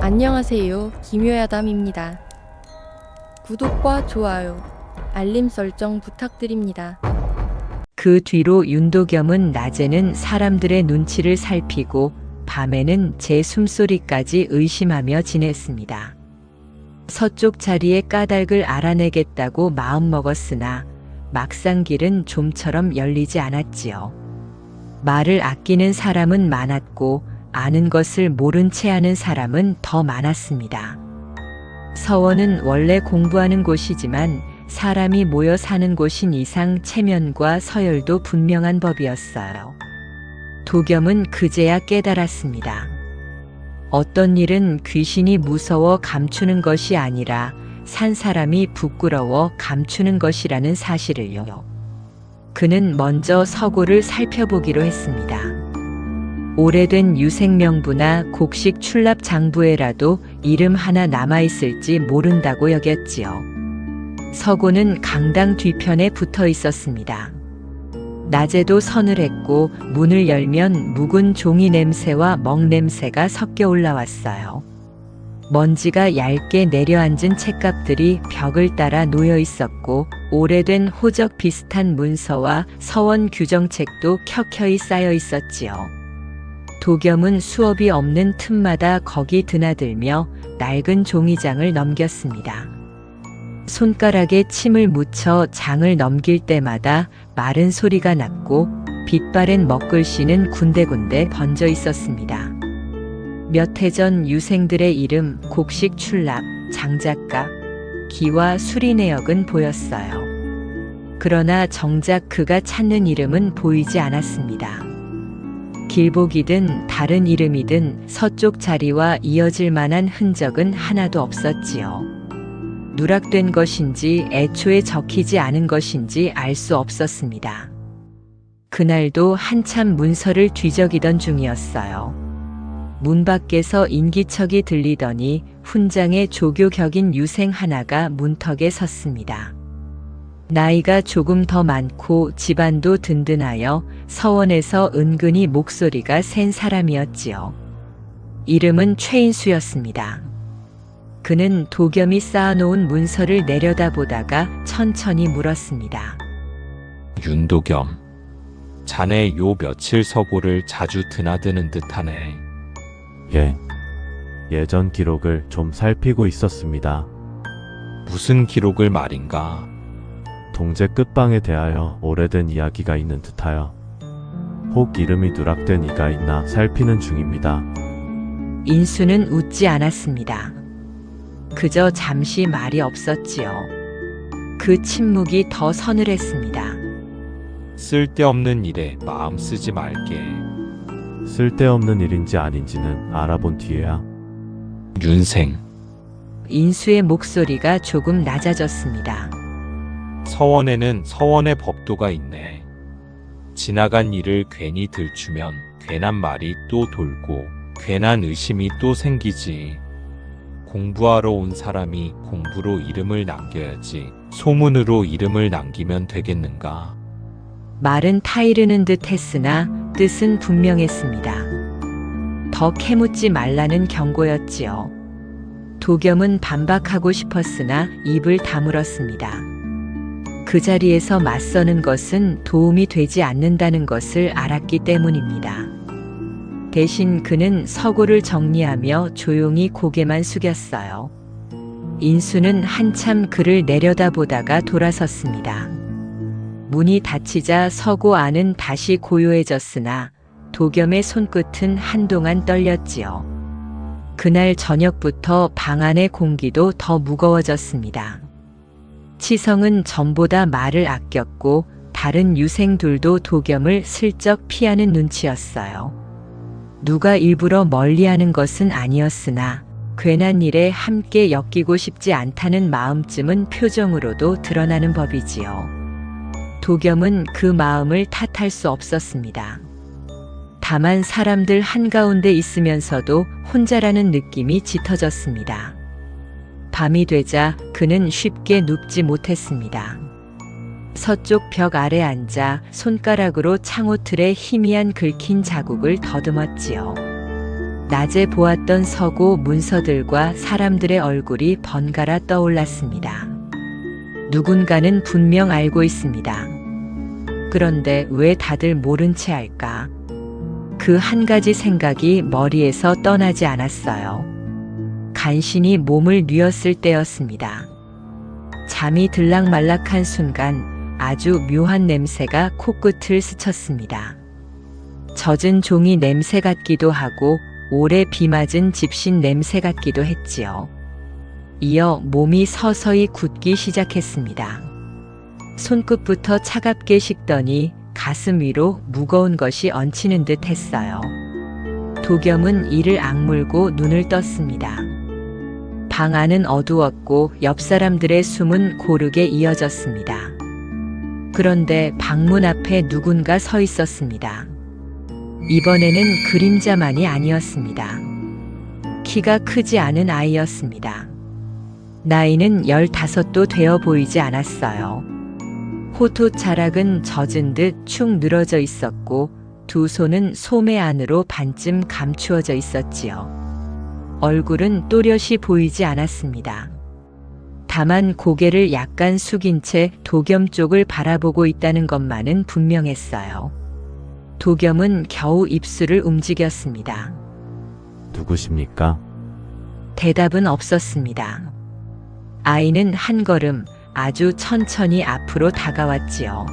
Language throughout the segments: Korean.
안녕하세요. 김효야담입니다. 구독과 좋아요, 알림 설정 부탁드립니다. 그 뒤로 윤도겸은 낮에는 사람들의 눈치를 살피고 밤에는 제 숨소리까지 의심하며 지냈습니다. 서쪽 자리의 까닭을 알아내겠다고 마음먹었으나 막상 길은 좀처럼 열리지 않았지요. 말을 아끼는 사람은 많았고 아는 것을 모른 채 하는 사람은 더 많았습니다. 서원은 원래 공부하는 곳이지만 사람이 모여 사는 곳인 이상 체면과 서열도 분명한 법이었어요. 도겸은 그제야 깨달았습니다. 어떤 일은 귀신이 무서워 감추는 것이 아니라 산 사람이 부끄러워 감추는 것이라는 사실을요. 그는 먼저 서고를 살펴보기로 했습니다. 오래된 유생명부나 곡식 출납 장부에라도 이름 하나 남아있을지 모른다고 여겼지요. 서고는 강당 뒤편에 붙어 있었습니다. 낮에도 서늘했고 문을 열면 묵은 종이 냄새와 먹 냄새가 섞여 올라왔어요. 먼지가 얇게 내려앉은 책값들이 벽을 따라 놓여 있었고 오래된 호적 비슷한 문서와 서원 규정책도 켜켜이 쌓여 있었지요. 도겸은 수업이 없는 틈마다 거기 드나들며 낡은 종이장을 넘겼습니다. 손가락에 침을 묻혀 장을 넘길 때마다 마른 소리가 났고 빛바랜 먹글씨는 군데군데 번져 있었습니다. 몇 해 전 유생들의 이름, 곡식 출납, 장작가, 기와 수리 내역은 보였어요. 그러나 정작 그가 찾는 이름은 보이지 않았습니다. 길복이든 다른 이름이든 서쪽 자리와 이어질 만한 흔적은 하나도 없었지요. 누락된 것인지 애초에 적히지 않은 것인지 알 수 없었습니다. 그날도 한참 문서를 뒤적이던 중이었어요. 문 밖에서 인기척이 들리더니 훈장에 조교 격인 유생 하나가 문턱에 섰습니다. 나이가 조금 더 많고 집안도 든든하여 서원에서 은근히 목소리가 센 사람이었지요. 이름은 최인수였습니다. 그는 도겸이 쌓아놓은 문서를 내려다보다가 천천히 물었습니다. 윤도겸, 자네 요 며칠 서고를 자주 드나드는 듯하네. 예. 예전 기록을 좀 살피고 있었습니다. 무슨 기록을 말인가? 동제 끝방에 대하여 오래된 이야기가 있는 듯하여 혹 이름이 누락된 이가 있나 살피는 중입니다. 인수는 웃지 않았습니다. 그저 잠시 말이 없었지요. 그 침묵이 더 서늘했습니다. 쓸데없는 일에 마음 쓰지 말게. 쓸데없는 일인지 아닌지는 알아본 뒤에야. 윤생, 인수의 목소리가 조금 낮아졌습니다. 서원에는 서원의 법도가 있네. 지나간 일을 괜히 들추면 괜한 말이 또 돌고 괜한 의심이 또 생기지. 공부하러 온 사람이 공부로 이름을 남겨야지 소문으로 이름을 남기면 되겠는가? 말은 타이르는 듯 했으나 뜻은 분명했습니다. 더 캐묻지 말라는 경고였지요. 도겸은 반박하고 싶었으나 입을 다물었습니다. 그 자리에서 맞서는 것은 도움이 되지 않는다는 것을 알았기 때문입니다. 대신 그는 서고를 정리하며 조용히 고개만 숙였어요. 인수는 한참 그를 내려다보다가 돌아섰습니다. 문이 닫히자 서고 안은 다시 고요해졌으나 도겸의 손끝은 한동안 떨렸지요. 그날 저녁부터 방 안의 공기도 더 무거워졌습니다. 치성은 전보다 말을 아꼈고 다른 유생들도 도겸을 슬쩍 피하는 눈치였어요. 누가 일부러 멀리하는 것은 아니었으나 괜한 일에 함께 엮이고 싶지 않다는 마음쯤은 표정으로도 드러나는 법이지요. 도겸은 그 마음을 탓할 수 없었습니다. 다만 사람들 한가운데 있으면서도 혼자라는 느낌이 짙어졌습니다. 밤이 되자 그는 쉽게 눕지 못했습니다. 서쪽 벽 아래 앉아 손가락으로 창호틀에 희미한 긁힌 자국을 더듬었지요. 낮에 보았던 서고 문서들과 사람들의 얼굴이 번갈아 떠올랐습니다. 누군가는 분명 알고 있습니다. 그런데 왜 다들 모른 채 할까? 그 한 가지 생각이 머리에서 떠나지 않았어요. 간신히 몸을 뉘었을 때였습니다. 잠이 들락말락한 순간 아주 묘한 냄새가 코끝을 스쳤습니다. 젖은 종이 냄새 같기도 하고 오래 비 맞은 집신 냄새 같기도 했지요. 이어 몸이 서서히 굳기 시작했습니다. 손끝부터 차갑게 식더니 가슴 위로 무거운 것이 얹히는 듯 했어요. 도겸은 이를 악물고 눈을 떴습니다. 방 안은 어두웠고 옆 사람들의 숨은 고르게 이어졌습니다. 그런데 방문 앞에 누군가 서 있었습니다. 이번에는 그림자만이 아니었습니다. 키가 크지 않은 아이였습니다. 나이는 15도 되어 보이지 않았어요. 호토자락은 젖은 듯 축 늘어져 있었고 두 손은 소매 안으로 반쯤 감추어져 있었지요. 얼굴은 또렷이 보이지 않았습니다. 다만 고개를 약간 숙인 채 도겸 쪽을 바라보고 있다는 것만은 분명했어요. 도겸은 겨우 입술을 움직였습니다. 누구십니까? 대답은 없었습니다. 아이는 한 걸음 아주 천천히 앞으로 다가왔지요.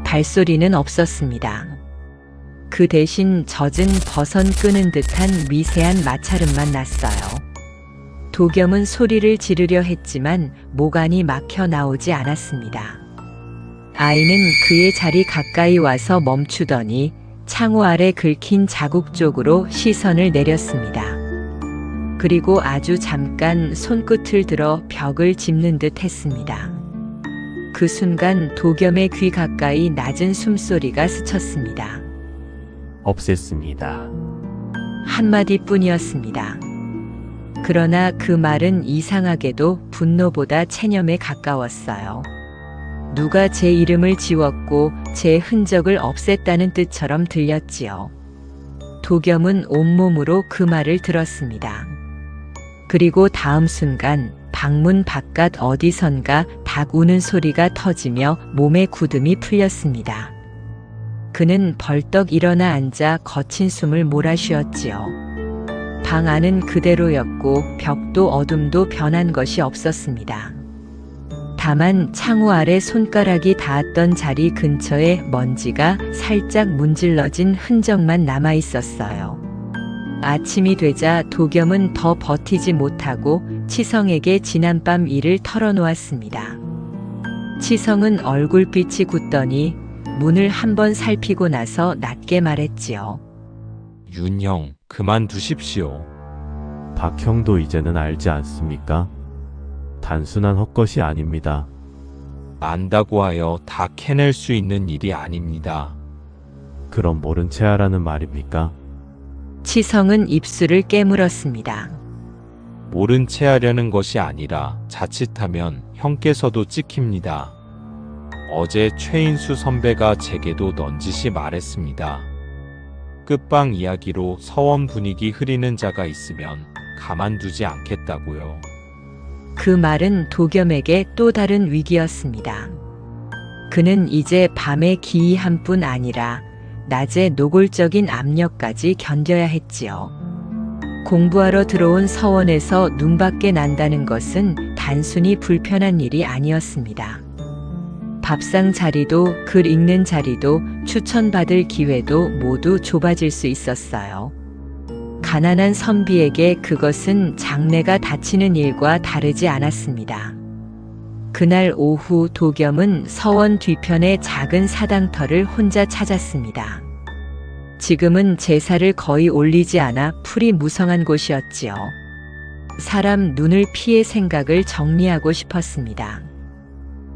발소리는 없었습니다. 그 대신 젖은 버선 끄는 듯한 미세한 마찰음만 났어요. 도겸은 소리를 지르려 했지만 목안이 막혀 나오지 않았습니다. 아이는 그의 자리 가까이 와서 멈추더니 창호 아래 긁힌 자국 쪽으로 시선을 내렸습니다. 그리고 아주 잠깐 손끝을 들어 벽을 짚는 듯 했습니다. 그 순간 도겸의 귀 가까이 낮은 숨소리가 스쳤습니다. 없앴습니다. 한마디뿐이었습니다. 그러나 그 말은 이상하게도 분노보다 체념에 가까웠어요. 누가 제 이름을 지웠고 제 흔적을 없앴다는 뜻처럼 들렸지요. 도겸은 온몸으로 그 말을 들었습니다. 그리고 다음 순간 방문 바깥 어디선가 닭 우는 소리가 터지며 몸의 굳음이 풀렸습니다. 그는 벌떡 일어나 앉아 거친 숨을 몰아쉬었지요. 방 안은 그대로였고 벽도 어둠도 변한 것이 없었습니다. 다만 창호 아래 손가락이 닿았던 자리 근처에 먼지가 살짝 문질러진 흔적만 남아 있었어요. 아침이 되자 도겸은 더 버티지 못하고 치성에게 지난밤 일을 털어놓았습니다. 치성은 얼굴빛이 굳더니 문을 한번 살피고 나서 낮게 말했지요. 윤형, 그만두십시오. 박형도 이제는 알지 않습니까? 단순한 헛것이 아닙니다. 안다고 하여 다 캐낼 수 있는 일이 아닙니다. 그럼 모른 채 하라는 말입니까? 치성은 입술을 깨물었습니다. 모른 채 하려는 것이 아니라 자칫하면 형께서도 찍힙니다. 어제 최인수 선배가 제게도 넌지시 말했습니다. 끝방 이야기로 서원 분위기 흐리는 자가 있으면 가만두지 않겠다고요. 그 말은 도겸에게 또 다른 위기였습니다. 그는 이제 밤의 기이함 뿐 아니라 낮의 노골적인 압력까지 견뎌야 했지요. 공부하러 들어온 서원에서 눈밖에 난다는 것은 단순히 불편한 일이 아니었습니다. 밥상 자리도 글 읽는 자리도 추천받을 기회도 모두 좁아질 수 있었어요. 가난한 선비에게 그것은 장래가 닫히는 일과 다르지 않았습니다. 그날 오후 도겸은 서원 뒤편의 작은 사당터를 혼자 찾았습니다. 지금은 제사를 거의 올리지 않아 풀이 무성한 곳이었지요. 사람 눈을 피해 생각을 정리하고 싶었습니다.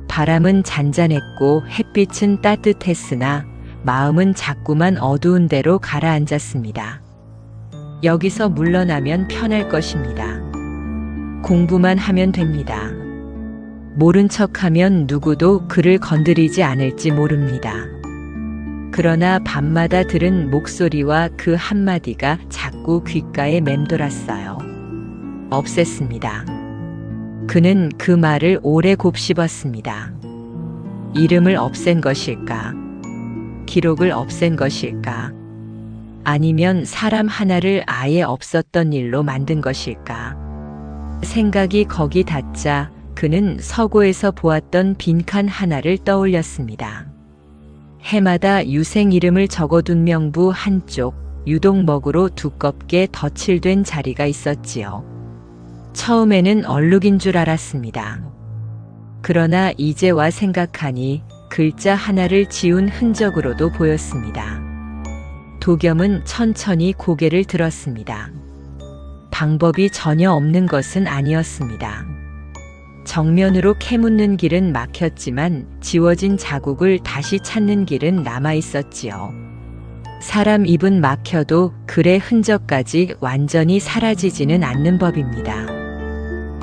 바람은 잔잔했고 햇빛은 따뜻했으나 마음은 자꾸만 어두운 데로 가라앉았습니다. 여기서 물러나면 편할 것입니다. 공부만 하면 됩니다. 모른 척하면 누구도 그를 건드리지 않을지 모릅니다. 그러나 밤마다 들은 목소리와 그 한마디가 자꾸 귓가에 맴돌았어요. 없앴습니다. 그는 그 말을 오래 곱씹었습니다. 이름을 없앤 것일까? 기록을 없앤 것일까? 아니면 사람 하나를 아예 없었던 일로 만든 것일까? 생각이 거기 닿자 그는 서고에서 보았던 빈칸 하나를 떠올렸습니다. 해마다 유생 이름을 적어둔 명부 한쪽 유독먹으로 두껍게 덧칠된 자리가 있었지요. 처음에는 얼룩인 줄 알았습니다. 그러나 이제와 생각하니 글자 하나를 지운 흔적으로도 보였습니다. 도겸은 천천히 고개를 들었습니다. 방법이 전혀 없는 것은 아니었습니다. 정면으로 캐묻는 길은 막혔지만 지워진 자국을 다시 찾는 길은 남아 있었지요. 사람 입은 막혀도 글의 흔적까지 완전히 사라지지는 않는 법입니다.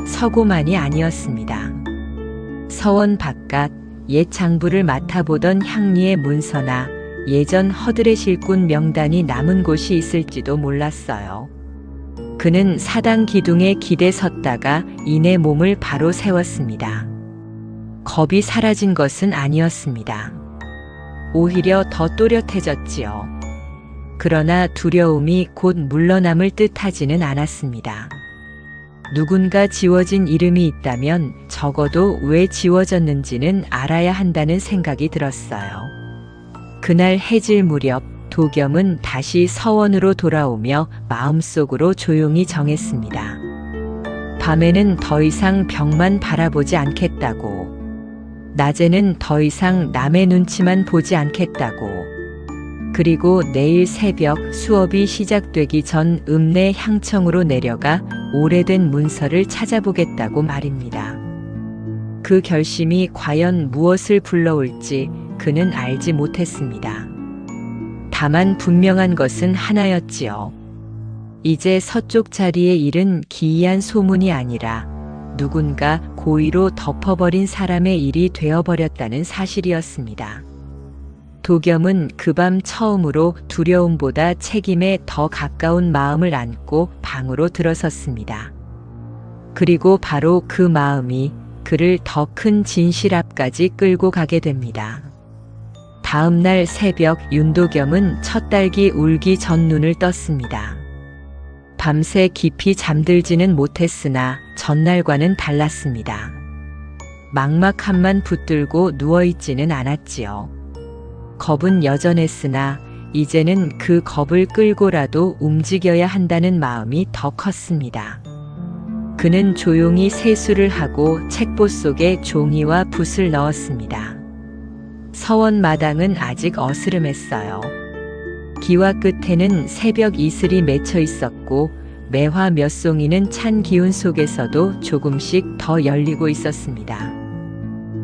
서고만이 아니었습니다. 서원 바깥 옛 장부를 맡아보던 향리의 문서나 예전 허들의 실꾼 명단이 남은 곳이 있을지도 몰랐어요. 그는 사당 기둥에 기대 섰다가 이내 몸을 바로 세웠습니다. 겁이 사라진 것은 아니었습니다. 오히려 더 또렷해졌지요. 그러나 두려움이 곧 물러남을 듯하지는 않았습니다. 누군가 지워진 이름이 있다면 적어도 왜 지워졌는지는 알아야 한다는 생각이 들었어요. 그날 해질 무렵 도겸은 다시 서원으로 돌아오며 마음속으로 조용히 정했습니다. 밤에는 더 이상 벽만 바라보지 않겠다고. 낮에는 더 이상 남의 눈치만 보지 않겠다고. 그리고 내일 새벽 수업이 시작되기 전 읍내 향청으로 내려가 오래된 문서를 찾아보겠다고 말입니다. 그 결심이 과연 무엇을 불러올지 그는 알지 못했습니다. 다만 분명한 것은 하나였지요. 이제 서쪽 자리에 이른 기이한 소문이 아니라 누군가 고의로 덮어버린 사람의 일이 되어버렸다는 사실이었습니다. 도겸은 그 밤 처음으로 두려움보다 책임에 더 가까운 마음을 안고 방으로 들어섰습니다. 그리고 바로 그 마음이 그를 더 큰 진실 앞까지 끌고 가게 됩니다. 다음 날 새벽 윤도겸은 첫 딸기 울기 전 눈을 떴습니다. 밤새 깊이 잠들지는 못했으나 전날과는 달랐습니다. 막막함만 붙들고 누워있지는 않았지요. 겁은 여전했으나 이제는 그 겁을 끌고라도 움직여야 한다는 마음이 더 컸습니다. 그는 조용히 세수를 하고 책보 속에 종이와 붓을 넣었습니다. 서원 마당은 아직 어스름했어요. 기와 끝에는 새벽 이슬이 맺혀 있었고 매화 몇 송이는 찬 기운 속에서도 조금씩 더 열리고 있었습니다.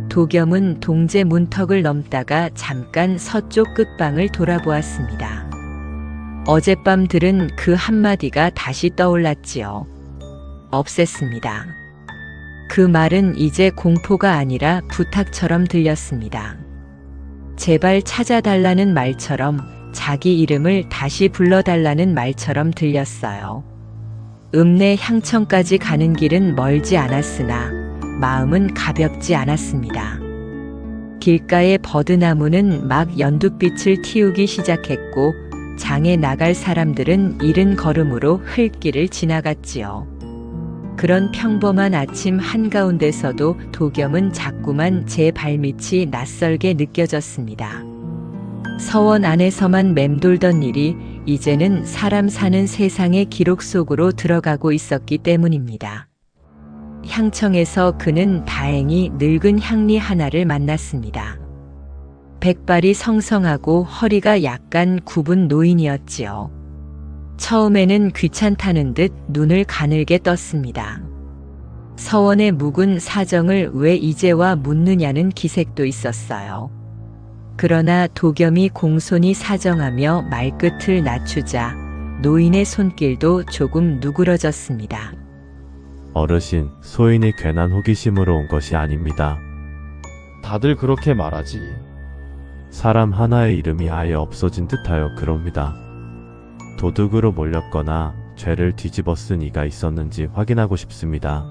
도겸은 동제 문턱을 넘다가 잠깐 서쪽 끝방을 돌아보았습니다. 어젯밤 들은 그 한마디가 다시 떠올랐지요. 없앴습니다. 그 말은 이제 공포가 아니라 부탁처럼 들렸습니다. 제발 찾아달라는 말처럼, 자기 이름을 다시 불러달라는 말처럼 들렸어요. 읍내 향청까지 가는 길은 멀지 않았으나 마음은 가볍지 않았습니다. 길가의 버드나무는 막 연두빛을 틔우기 시작했고 장에 나갈 사람들은 이른 걸음으로 흘길을 지나갔지요. 그런 평범한 아침 한가운데서도 도겸은 자꾸만 제 발밑이 낯설게 느껴졌습니다. 서원 안에서만 맴돌던 일이 이제는 사람 사는 세상의 기록 속으로 들어가고 있었기 때문입니다. 향청에서 그는 다행히 늙은 향리 하나를 만났습니다. 백발이 성성하고 허리가 약간 굽은 노인이었지요. 처음에는 귀찮다는 듯 눈을 가늘게 떴습니다. 서원의 묵은 사정을 왜 이제와 묻느냐는 기색도 있었어요. 그러나 도겸이 공손히 사정하며 말끝을 낮추자 노인의 손길도 조금 누그러졌습니다. 어르신, 소인이 괜한 호기심으로 온 것이 아닙니다. 다들 그렇게 말하지. 사람 하나의 이름이 아예 없어진 듯하여 그럽니다. 도둑으로 몰렸거나 죄를 뒤집어 쓴 이가 있었는지 확인하고 싶습니다.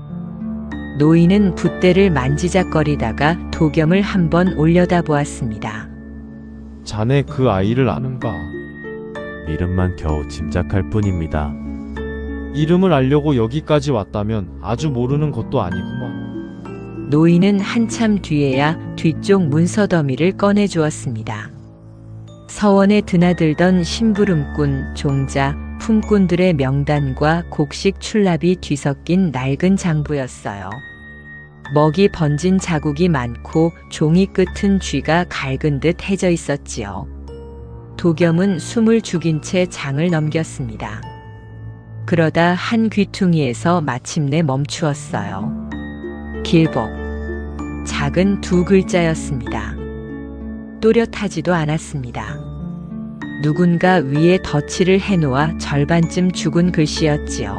노인은 붓대를 만지작거리다가 도겸을 한번 올려다보았습니다. 자네 그 아이를 아는가? 이름만 겨우 짐작할 뿐입니다. 이름을 알려고 여기까지 왔다면 아주 모르는 것도 아니구먼. 노인은 한참 뒤에야 뒤쪽 문서 더미를 꺼내 주었습니다. 서원에 드나들던 심부름꾼, 종자, 품꾼들의 명단과 곡식 출납이 뒤섞인 낡은 장부였어요. 먹이 번진 자국이 많고 종이 끝은 쥐가 갈근 듯 해져 있었지요. 도겸은 숨을 죽인 채 장을 넘겼습니다. 그러다 한 귀퉁이에서 마침내 멈추었어요. 길복. 작은 2글자였습니다. 또렷하지도 않았습니다. 누군가 위에 덧칠을 해놓아 절반쯤 죽은 글씨였지요.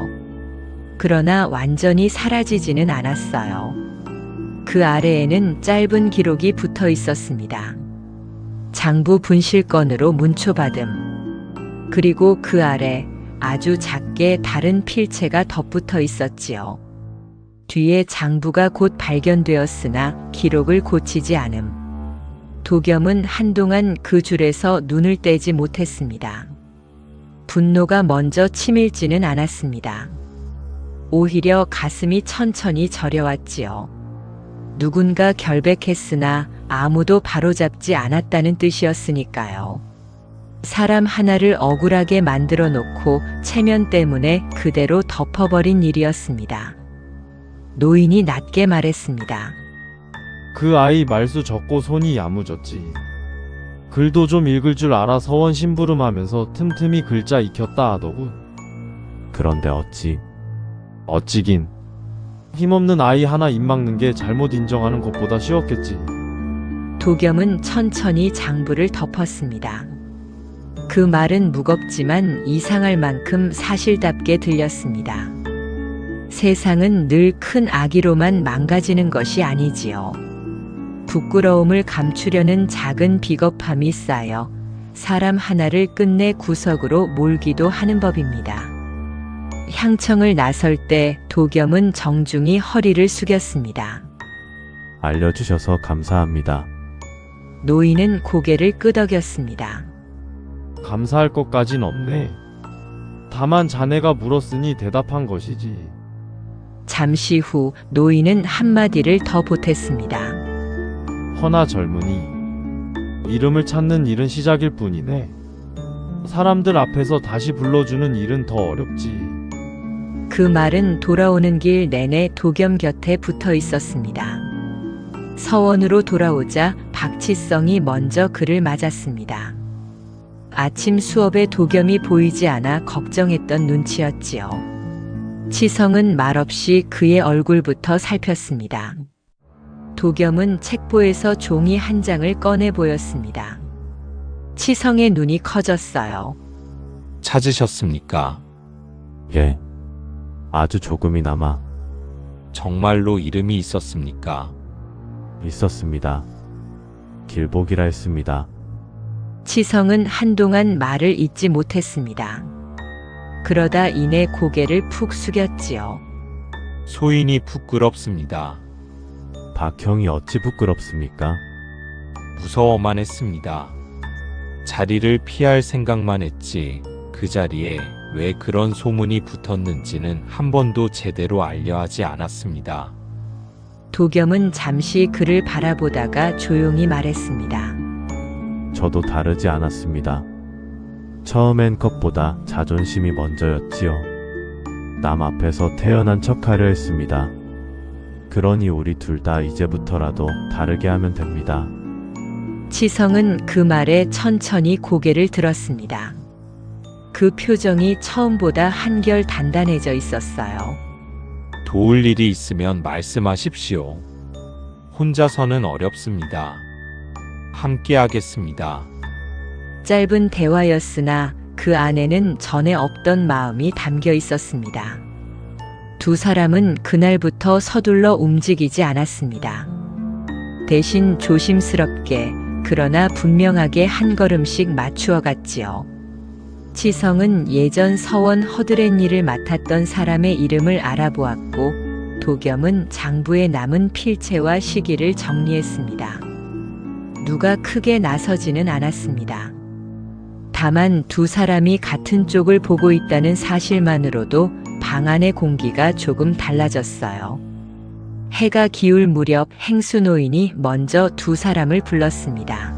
그러나 완전히 사라지지는 않았어요. 그 아래에는 짧은 기록이 붙어 있었습니다. 장부 분실건으로 문초받음. 그리고 그 아래 아주 작게 다른 필체가 덧붙어 있었지요. 뒤에 장부가 곧 발견되었으나 기록을 고치지 않음. 도겸은 한동안 그 줄에서 눈을 떼지 못했습니다. 분노가 먼저 치밀지는 않았습니다. 오히려 가슴이 천천히 저려왔지요. 누군가 결백했으나 아무도 바로잡지 않았다는 뜻이었으니까요. 사람 하나를 억울하게 만들어 놓고 체면 때문에 그대로 덮어버린 일이었습니다. 노인이 낮게 말했습니다. 그 아이 말수 적고 손이 야무졌지. 글도 좀 읽을 줄 알아 서원 심부름하면서 틈틈이 글자 익혔다 하더군. 그런데 어찌긴. 힘없는 아이 하나 입 막는 게 잘못 인정하는 것보다 쉬웠겠지. 도겸은 천천히 장부를 덮었습니다. 그 말은 무겁지만 이상할 만큼 사실답게 들렸습니다. 세상은 늘 큰 악의로만 망가지는 것이 아니지요. 부끄러움을 감추려는 작은 비겁함이 쌓여 사람 하나를 끝내 구석으로 몰기도 하는 법입니다. 향청을 나설 때 도겸은 정중히 허리를 숙였습니다. 알려주셔서 감사합니다. 노인은 고개를 끄덕였습니다. 감사할 것까진 없네. 다만 자네가 물었으니 대답한 것이지. 잠시 후 노인은 한마디를 더 보탰습니다. 허나 젊은이. 이름을 찾는 일은 시작일 뿐이네. 사람들 앞에서 다시 불러주는 일은 더 어렵지. 그 말은 돌아오는 길 내내 도겸 곁에 붙어 있었습니다. 서원으로 돌아오자 박치성이 먼저 그를 맞았습니다. 아침 수업에 도겸이 보이지 않아 걱정했던 눈치였지요. 치성은 말없이 그의 얼굴부터 살폈습니다. 도겸은 책보에서 종이 한 장을 꺼내 보였습니다. 치성의 눈이 커졌어요. 찾으셨습니까? 예. 아주 조금이나마 정말로 이름이 있었습니까? 있었습니다. 길복이라 했습니다. 치성은 한동안 말을 잇지 못했습니다. 그러다 이내 고개를 푹 숙였지요. 소인이 부끄럽습니다. 박형이 어찌 부끄럽습니까? 무서워만 했습니다. 자리를 피할 생각만 했지 그 자리에 왜 그런 소문이 붙었는지는 한 번도 제대로 알려하지 않았습니다. 도겸은 잠시 그를 바라보다가 조용히 말했습니다. 저도 다르지 않았습니다. 처음엔 것보다 자존심이 먼저였지요. 남 앞에서 태어난 척하려 했습니다. 그러니 우리 둘 다 이제부터라도 다르게 하면 됩니다. 치성은 그 말에 천천히 고개를 들었습니다. 그 표정이 처음보다 한결 단단해져 있었어요. 도울 일이 있으면 말씀하십시오. 혼자서는 어렵습니다. 함께 하겠습니다. 짧은 대화였으나 그 안에는 전에 없던 마음이 담겨 있었습니다. 두 사람은 그날부터 서둘러 움직이지 않았습니다. 대신 조심스럽게 그러나 분명하게 한 걸음씩 맞추어 갔지요. 치성은 예전 서원 허드렛일을 맡았던 사람의 이름을 알아보았고 도겸은 장부에 남은 필체와 시기를 정리했습니다. 누가 크게 나서지는 않았습니다. 다만 두 사람이 같은 쪽을 보고 있다는 사실만으로도 방 안의 공기가 조금 달라졌어요. 해가 기울 무렵 행수 노인이 먼저 두 사람을 불렀습니다.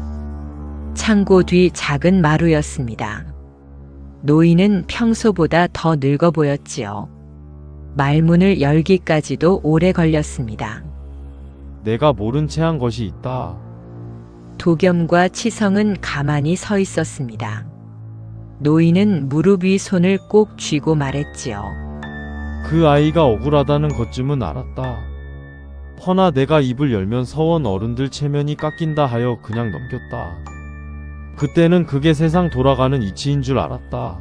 창고 뒤 작은 마루였습니다. 노인은 평소보다 더 늙어 보였지요. 말문을 열기까지도 오래 걸렸습니다. 내가 모른 채 한 것이 있다. 도겸과 치성은 가만히 서 있었습니다. 노인은 무릎 위 손을 꼭 쥐고 말했지요. 그 아이가 억울하다는 것쯤은 알았다. 허나 내가 입을 열면 서원 어른들 체면이 깎인다 하여 그냥 넘겼다. 그때는 그게 세상 돌아가는 이치인 줄 알았다.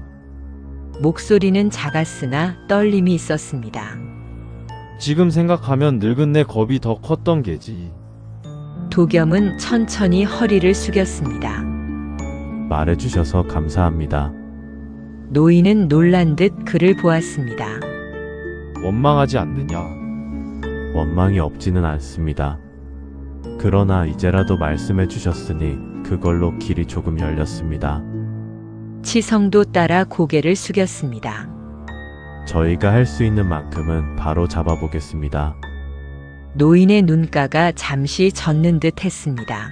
목소리는 작았으나 떨림이 있었습니다. 지금 생각하면 늙은 내 겁이 더 컸던 게지. 도겸은 천천히 허리를 숙였습니다. 말해주셔서 감사합니다. 노인은 놀란 듯 그를 보았습니다. 원망하지 않느냐. 원망이 없지는 않습니다. 그러나 이제라도 말씀해 주셨으니 그걸로 길이 조금 열렸습니다. 치성도 따라 고개를 숙였습니다. 저희가 할 수 있는 만큼은 바로 잡아보겠습니다. 노인의 눈가가 잠시 젖는 듯 했습니다.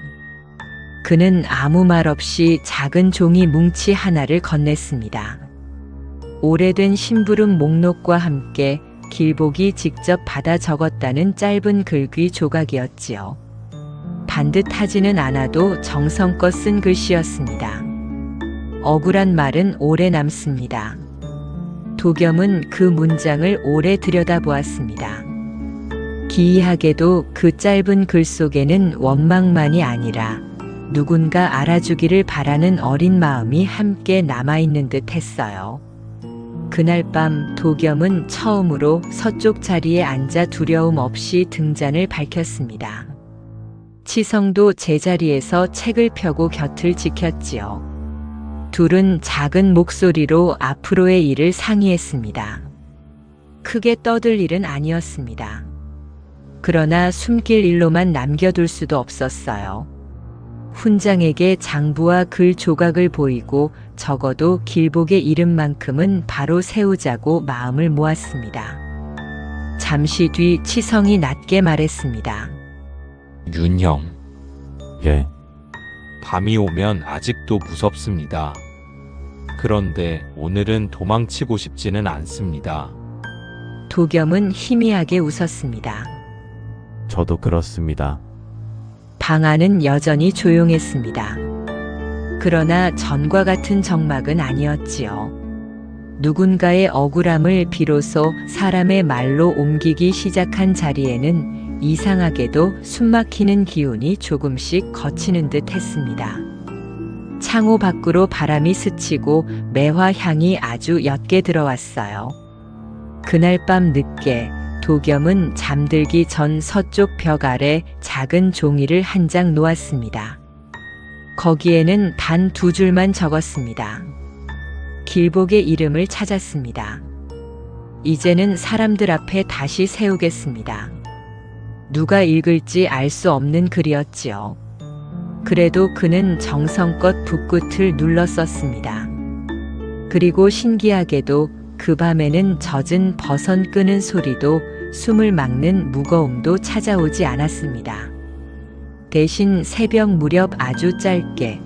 그는 아무 말 없이 작은 종이 뭉치 하나를 건넸습니다. 오래된 심부름 목록과 함께 길복이 직접 받아 적었다는 짧은 글귀 조각이었지요. 반듯하지는 않아도 정성껏 쓴 글씨였습니다. 억울한 말은 오래 남습니다. 도겸은 그 문장을 오래 들여다보았습니다. 기이하게도 그 짧은 글 속에는 원망만이 아니라 누군가 알아주기를 바라는 어린 마음이 함께 남아있는 듯 했어요. 그날 밤 도겸은 처음으로 서쪽 자리에 앉아 두려움 없이 등잔을 밝혔습니다. 치성도 제자리에서 책을 펴고 곁을 지켰지요. 둘은 작은 목소리로 앞으로의 일을 상의했습니다. 크게 떠들 일은 아니었습니다. 그러나 숨길 일로만 남겨둘 수도 없었어요. 훈장에게 장부와 글 조각을 보이고 적어도 길복의 이름만큼은 바로 세우자고 마음을 모았습니다. 잠시 뒤 치성이 낮게 말했습니다. 윤형, 예, 밤이 오면 아직도 무섭습니다. 그런데 오늘은 도망치고 싶지는 않습니다. 도겸은 희미하게 웃었습니다. 저도 그렇습니다. 방 안은 여전히 조용했습니다. 그러나 전과 같은 적막은 아니었지요. 누군가의 억울함을 비로소 사람의 말로 옮기기 시작한 자리에는 이상하게도 숨막히는 기운이 조금씩 걷히는 듯 했습니다. 창호 밖으로 바람이 스치고 매화 향이 아주 옅게 들어왔어요. 그날 밤 늦게 도겸은 잠들기 전 서쪽 벽 아래 작은 종이를 한 장 놓았습니다. 거기에는 단 2줄만 적었습니다. 길복의 이름을 찾았습니다. 이제는 사람들 앞에 다시 세우겠습니다. 누가 읽을지 알 수 없는 글이었지요. 그래도 그는 정성껏 붓끝을 눌러 썼습니다. 그리고 신기하게도 그 밤에는 젖은 버선 끄는 소리도 숨을 막는 무거움도 찾아오지 않았습니다. 대신 새벽 무렵 아주 짧게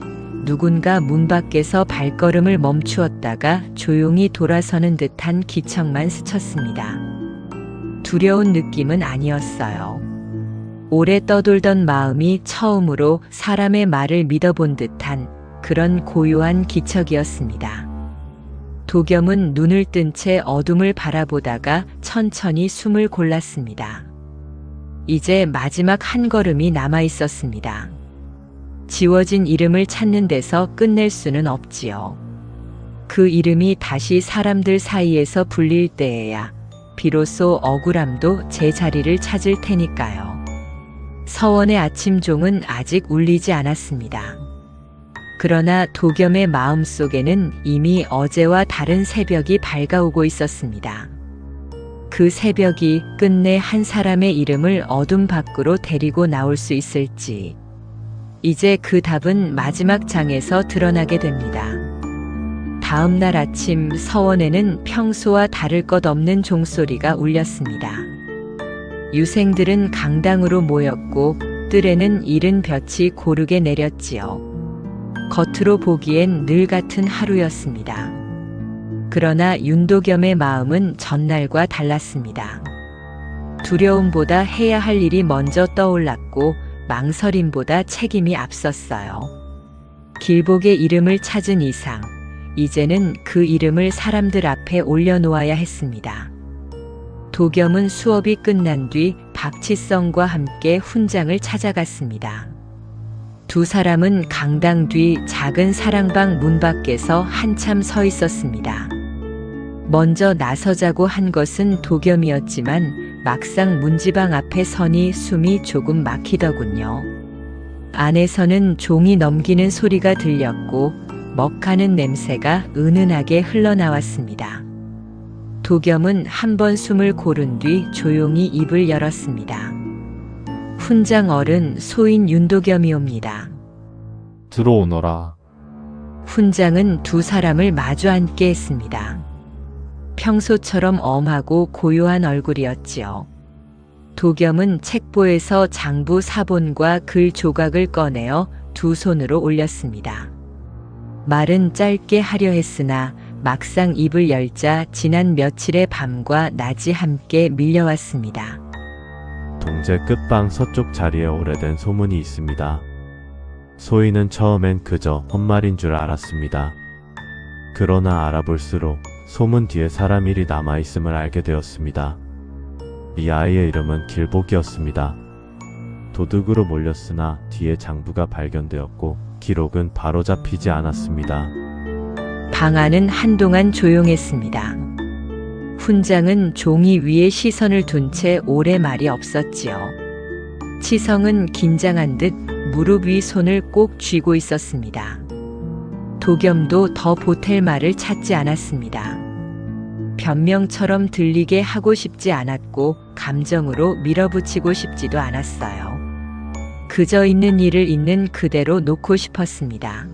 누군가 문 밖에서 발걸음을 멈추었다가 조용히 돌아서는 듯한 기척만 스쳤습니다. 두려운 느낌은 아니었어요. 오래 떠돌던 마음이 처음으로 사람의 말을 믿어본 듯한 그런 고요한 기척이었습니다. 도겸은 눈을 뜬 채 어둠을 바라보다가 천천히 숨을 골랐습니다. 이제 마지막 한 걸음이 남아 있었습니다. 지워진 이름을 찾는 데서 끝낼 수는 없지요. 그 이름이 다시 사람들 사이에서 불릴 때에야 비로소 억울함도 제 자리를 찾을 테니까요. 서원의 아침종은 아직 울리지 않았습니다. 그러나 도겸의 마음속에는 이미 어제와 다른 새벽이 밝아오고 있었습니다. 그 새벽이 끝내 한 사람의 이름을 어둠 밖으로 데리고 나올 수 있을지, 이제 그 답은 마지막 장에서 드러나게 됩니다. 다음 날 아침 서원에는 평소와 다를 것 없는 종소리가 울렸습니다. 유생들은 강당으로 모였고 뜰에는 이른 볕이 고르게 내렸지요. 겉으로 보기엔 늘 같은 하루였습니다. 그러나 윤도겸의 마음은 전날과 달랐습니다. 두려움보다 해야 할 일이 먼저 떠올랐고 망설임보다 책임이 앞섰어요. 길복의 이름을 찾은 이상, 이제는 그 이름을 사람들 앞에 올려놓아야 했습니다. 도겸은 수업이 끝난 뒤 박치성과 함께 훈장을 찾아갔습니다. 두 사람은 강당 뒤 작은 사랑방 문 밖에서 한참 서 있었습니다. 먼저 나서자고 한 것은 도겸이었지만 막상 문지방 앞에 서니 숨이 조금 막히더군요. 안에서는 종이 넘기는 소리가 들렸고 먹하는 냄새가 은은하게 흘러나왔습니다. 도겸은 한 번 숨을 고른 뒤 조용히 입을 열었습니다. 훈장 어른 소인 윤도겸이옵니다. 들어오너라. 훈장은 두 사람을 마주 앉게 했습니다. 평소처럼 엄하고 고요한 얼굴이었지요. 도겸은 책보에서 장부 사본과 글 조각을 꺼내어 두 손으로 올렸습니다. 말은 짧게 하려 했으나 막상 입을 열자 지난 며칠의 밤과 낮이 함께 밀려왔습니다. 동제 끝방 서쪽 자리에 오래된 소문이 있습니다. 소인은 처음엔 그저 헛말인 줄 알았습니다. 그러나 알아볼수록 소문 뒤에 사람 일이 남아있음을 알게 되었습니다. 이 아이의 이름은 길복이었습니다. 도둑으로 몰렸으나 뒤에 장부가 발견되었고 기록은 바로잡히지 않았습니다. 방 안은 한동안 조용했습니다. 훈장은 종이 위에 시선을 둔 채 오래 말이 없었지요. 치성은 긴장한 듯 무릎 위 손을 꼭 쥐고 있었습니다. 도겸도 더 보탤 말을 찾지 않았습니다. 변명처럼 들리게 하고 싶지 않았고 감정으로 밀어붙이고 싶지도 않았어요. 그저 있는 일을 있는 그대로 놓고 싶었습니다.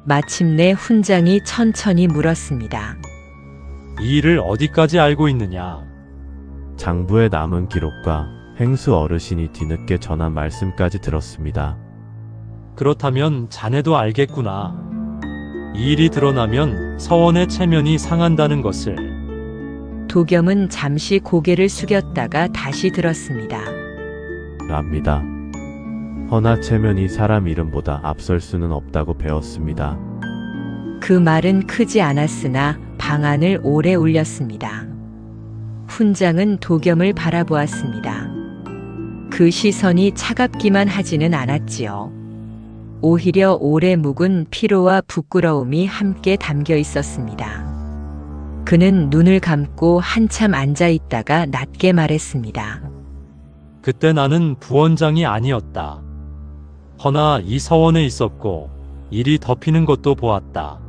마침내 훈장이 천천히 물었습니다. 이 일을 어디까지 알고 있느냐? 장부에 남은 기록과 행수 어르신이 뒤늦게 전한 말씀까지 들었습니다. 그렇다면 자네도 알겠구나. 이 일이 드러나면 서원의 체면이 상한다는 것을. 도겸은 잠시 고개를 숙였다가 다시 들었습니다. 랍니다. 허나 체면이 사람 이름보다 앞설 수는 없다고 배웠습니다. 그 말은 크지 않았으나 방안을 오래 울렸습니다. 훈장은 도겸을 바라보았습니다. 그 시선이 차갑기만 하지는 않았지요. 오히려 오래 묵은 피로와 부끄러움이 함께 담겨 있었습니다. 그는 눈을 감고 한참 앉아 있다가 낮게 말했습니다. 그때 나는 부원장이 아니었다. 허나 이 서원에 있었고 일이 덮이는 것도 보았다.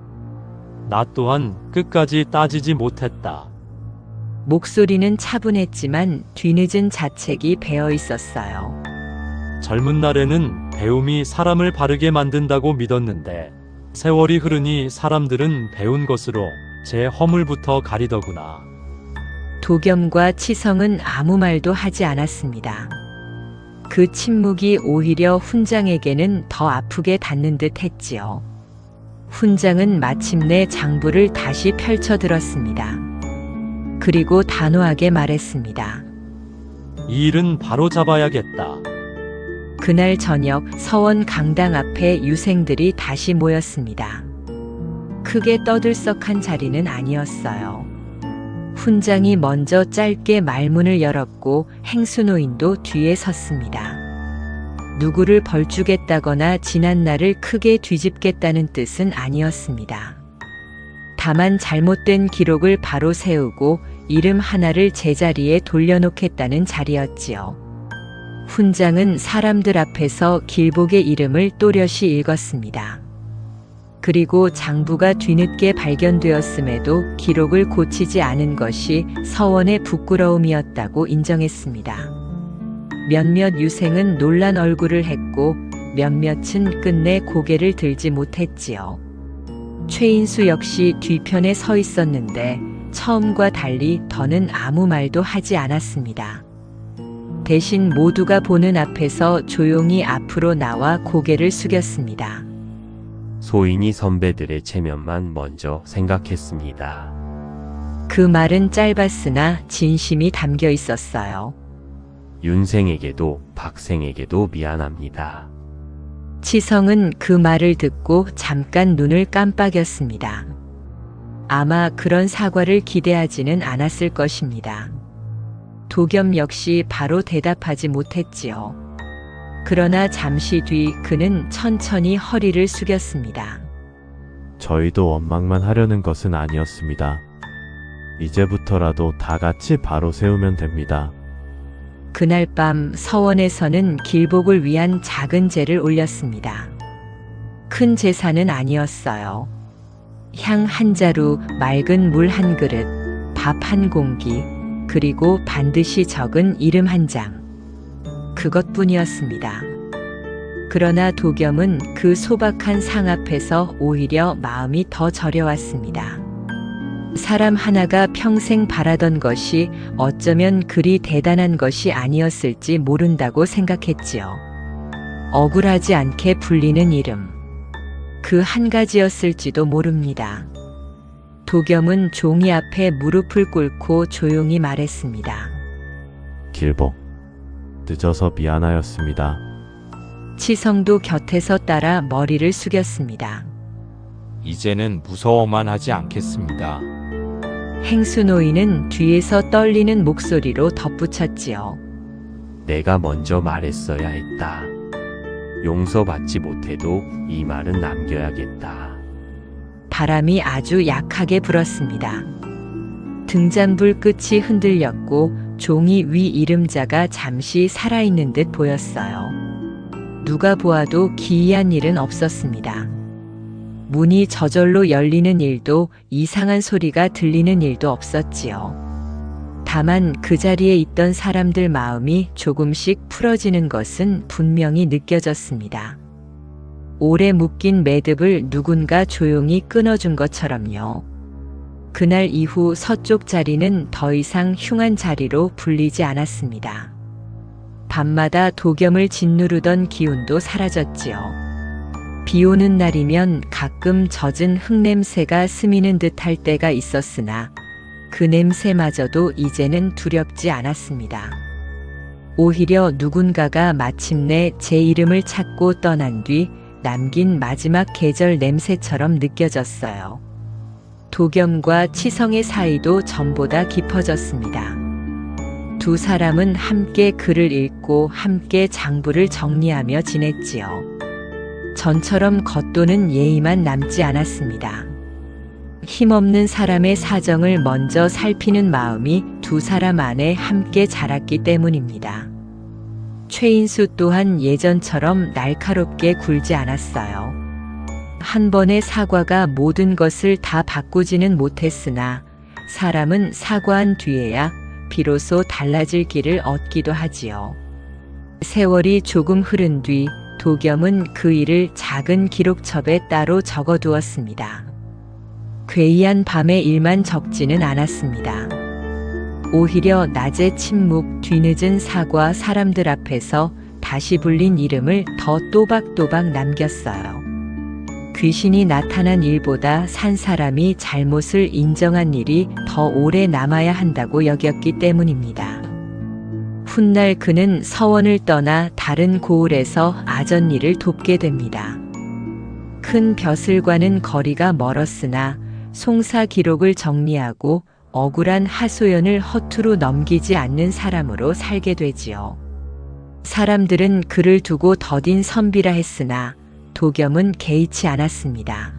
나 또한 끝까지 따지지 못했다. 목소리는 차분했지만 뒤늦은 자책이 배어 있었어요. 젊은 날에는 배움이 사람을 바르게 만든다고 믿었는데 세월이 흐르니 사람들은 배운 것으로 제 허물부터 가리더구나. 도겸과 치성은 아무 말도 하지 않았습니다. 그 침묵이 오히려 훈장에게는 더 아프게 닿는 듯 했지요. 훈장은 마침내 장부를 다시 펼쳐 들었습니다. 그리고 단호하게 말했습니다. 이 일은 바로 잡아야겠다. 그날 저녁 서원 강당 앞에 유생들이 다시 모였습니다. 크게 떠들썩한 자리는 아니었어요. 훈장이 먼저 짧게 말문을 열었고 행수노인도 뒤에 섰습니다. 누구를 벌주겠다거나 지난 날을 크게 뒤집겠다는 뜻은 아니었습니다. 다만 잘못된 기록을 바로 세우고 이름 하나를 제자리에 돌려놓겠다는 자리였지요. 훈장은 사람들 앞에서 길복의 이름을 또렷이 읽었습니다. 그리고 장부가 뒤늦게 발견되었음에도 기록을 고치지 않은 것이 서원의 부끄러움이었다고 인정했습니다. 몇몇 유생은 놀란 얼굴을 했고 몇몇은 끝내 고개를 들지 못했지요. 최인수 역시 뒤편에 서 있었는데 처음과 달리 더는 아무 말도 하지 않았습니다. 대신 모두가 보는 앞에서 조용히 앞으로 나와 고개를 숙였습니다. 소인이 선배들의 체면만 먼저 생각했습니다. 그 말은 짧았으나 진심이 담겨 있었어요. 윤생에게도 박생에게도 미안합니다. 치성은 그 말을 듣고 잠깐 눈을 깜빡였습니다. 아마 그런 사과를 기대하지는 않았을 것입니다. 도겸 역시 바로 대답하지 못했지요. 그러나 잠시 뒤 그는 천천히 허리를 숙였습니다. 저희도 원망만 하려는 것은 아니었습니다. 이제부터라도 다 같이 바로 세우면 됩니다. 그날 밤 서원에서는 길복을 위한 작은 제를 올렸습니다. 큰 제사는 아니었어요. 향 한 자루, 맑은 물 한 그릇, 밥 한 공기, 그리고 반드시 적은 이름 한 장. 그것뿐이었습니다. 그러나 도겸은 그 소박한 상 앞에서 오히려 마음이 더 저려왔습니다. 사람 하나가 평생 바라던 것이 어쩌면 그리 대단한 것이 아니었을지 모른다고 생각했지요. 억울하지 않게 불리는 이름. 그 한 가지였을지도 모릅니다. 도겸은 종이 앞에 무릎을 꿇고 조용히 말했습니다. 길복. 늦어서 미안하였습니다. 치성도 곁에서 따라 머리를 숙였습니다. 이제는 무서워만 하지 않겠습니다. 행수노인은 뒤에서 떨리는 목소리로 덧붙였지요. 내가 먼저 말했어야 했다. 용서받지 못해도 이 말은 남겨야겠다. 바람이 아주 약하게 불었습니다. 등잔불 끝이 흔들렸고 종이 위 이름자가 잠시 살아있는 듯 보였어요. 누가 보아도 기이한 일은 없었습니다. 문이 저절로 열리는 일도 이상한 소리가 들리는 일도 없었지요. 다만 그 자리에 있던 사람들 마음이 조금씩 풀어지는 것은 분명히 느껴졌습니다. 오래 묶인 매듭을 누군가 조용히 끊어준 것처럼요. 그날 이후 서쪽 자리는 더 이상 흉한 자리로 불리지 않았습니다. 밤마다 도겸을 짓누르던 기운도 사라졌지요. 비 오는 날이면 가끔 젖은 흙냄새가 스미는 듯할 때가 있었으나 그 냄새마저도 이제는 두렵지 않았습니다. 오히려 누군가가 마침내 제 이름을 찾고 떠난 뒤 남긴 마지막 계절 냄새처럼 느껴졌어요. 도겸과 치성의 사이도 전보다 깊어졌습니다. 두 사람은 함께 글을 읽고 함께 장부를 정리하며 지냈지요. 전처럼 겉도는 예의만 남지 않았습니다. 힘없는 사람의 사정을 먼저 살피는 마음이 두 사람 안에 함께 자랐기 때문입니다. 최인수 또한 예전처럼 날카롭게 굴지 않았어요. 한 번의 사과가 모든 것을 다 바꾸지는 못했으나 사람은 사과한 뒤에야 비로소 달라질 길을 얻기도 하지요. 세월이 조금 흐른 뒤 도겸은 그 일을 작은 기록첩에 따로 적어두었습니다. 괴이한 밤의 일만 적지는 않았습니다. 오히려 낮의 침묵, 뒤늦은 사과, 사람들 앞에서 다시 불린 이름을 더 또박또박 남겼어요. 귀신이 나타난 일보다 산 사람이 잘못을 인정한 일이 더 오래 남아야 한다고 여겼기 때문입니다. 훗날 그는 서원을 떠나 다른 고을에서 아전 일을 돕게 됩니다. 큰 벼슬과는 거리가 멀었으나 송사 기록을 정리하고 억울한 하소연을 허투루 넘기지 않는 사람으로 살게 되지요. 사람들은 그를 두고 더딘 선비라 했으나 도겸은 개의치 않았습니다.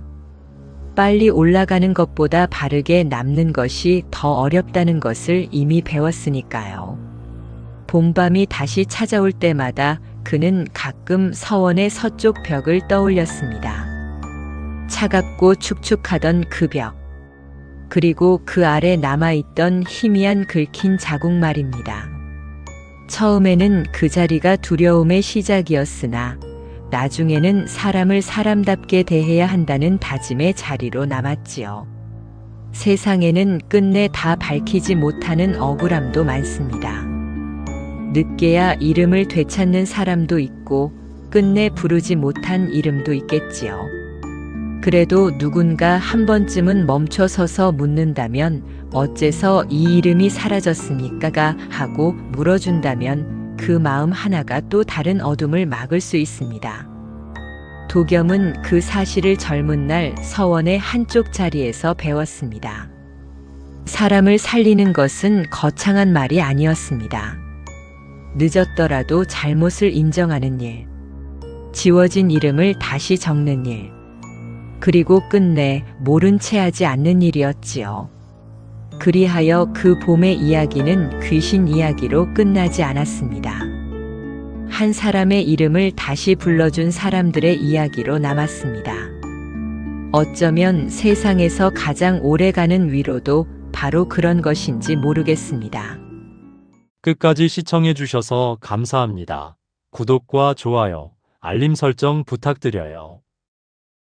빨리 올라가는 것보다 바르게 남는 것이 더 어렵다는 것을 이미 배웠으니까요. 봄밤이 다시 찾아올 때마다 그는 가끔 서원의 서쪽 벽을 떠올렸습니다. 차갑고 축축하던 그 벽. 그리고 그 아래 남아있던 희미한 긁힌 자국 말입니다. 처음에는 그 자리가 두려움의 시작이었으나 나중에는 사람을 사람답게 대해야 한다는 다짐의 자리로 남았지요. 세상에는 끝내 다 밝히지 못하는 억울함도 많습니다. 늦게야 이름을 되찾는 사람도 있고 끝내 부르지 못한 이름도 있겠지요. 그래도 누군가 한 번쯤은 멈춰서서 묻는다면 어째서 이 이름이 사라졌습니까가 하고 물어준다면 그 마음 하나가 또 다른 어둠을 막을 수 있습니다. 도겸은 그 사실을 젊은 날 서원의 한쪽 자리에서 배웠습니다. 사람을 살리는 것은 거창한 말이 아니었습니다. 늦었더라도 잘못을 인정하는 일, 지워진 이름을 다시 적는 일, 그리고 끝내 모른 채 하지 않는 일이었지요. 그리하여 그 봄의 이야기는 귀신 이야기로 끝나지 않았습니다. 한 사람의 이름을 다시 불러준 사람들의 이야기로 남았습니다. 어쩌면 세상에서 가장 오래가는 위로도 바로 그런 것인지 모르겠습니다. 끝까지 시청해주셔서 감사합니다. 구독과 좋아요, 알림 설정 부탁드려요.